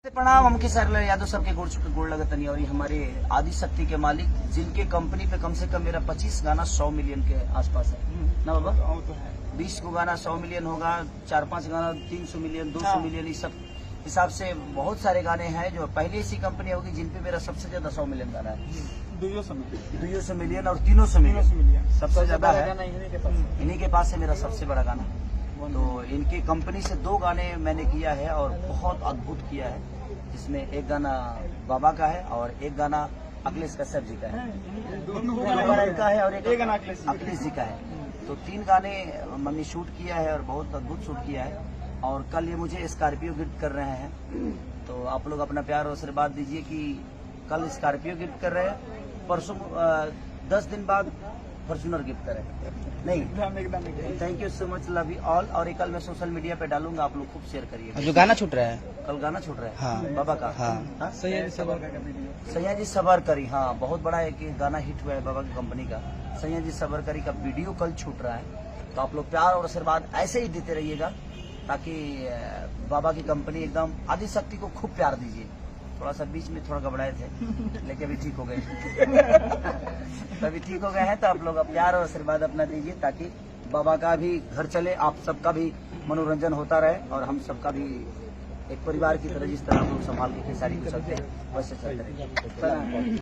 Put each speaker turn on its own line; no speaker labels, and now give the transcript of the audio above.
प्रणाम। हम sir Yadav sir के गोड़ लगत नहीं। और ये हमारे आदि शक्ति के मालिक जिनके कंपनी पे कम से कम मेरा 25 गाना 100 मिलियन के आसपास है ना बाबा। 20 को गाना 100 मिलियन होगा, 4-5 गाना 300 मिलियन 200 मिलियन, इस सब हिसाब से बहुत सारे गाने हैं जो पहले ऐसी कंपनी होगी जिन पे मेरा सबसे ज्यादा 100 मिलियन गाना है। 200 मिलियन और 300 मिलियन सबसे ज्यादा है। इन्हीं के पास है मेरा सबसे बड़ा गाना। तो इनकी कंपनी से 2 गाने मैंने किया है और बहुत अद्भुत किया है, जिसमें एक गाना बाबा का है और एक गाना अखिलेश कश्यप जी का है, का है और एक गाना अखिलेश जी का है। तो 3 गाने हमने शूट किया है और बहुत अद्भुत शूट किया है। और कल ये मुझे स्कॉर्पियो गिफ्ट कर रहे हैं, तो आप लोग अपना प्यार और आशीर्वाद दीजिए कि कल स्कॉर्पियो गिफ्ट कर रहे हैं, परसों 10 दिन बाद फॉर्च्यूनर गिफ्ट करें। नहीं, thank you so much, love you all. और ये कल मैं सोशल मीडिया पे डालूंगा, आप लोग खूब शेयर करिए।
जो गाना छूट रहा है
कल गाना छूट रहा है
हाँ।
बाबा का।
हाँ।
सैया जी सबर करी। हाँ, बहुत बड़ा एक गाना हिट हुआ है बाबा की कंपनी का। सैया जी सबर करी का वीडियो कल छूट रहा है, तो आप लोग प्यार और आशीर्वाद ऐसे ही देते रहिएगा ताकि बाबा की कंपनी एकदम आदि शक्ति को खूब प्यार दीजिए। थोड़ा सा बीच में थोड़ा घबराए थे लेकिन अभी ठीक हो गए अभी ठीक हो गए हैं। तो आप लोग प्यार और आशीर्वाद अपना दीजिए ताकि बाबा का भी घर चले, आप सबका भी मनोरंजन होता रहे और हम सबका भी एक परिवार की तरह जिस तरह हम लोग संभाल के खेसारी को चलते हैं वैसे चलते रहे।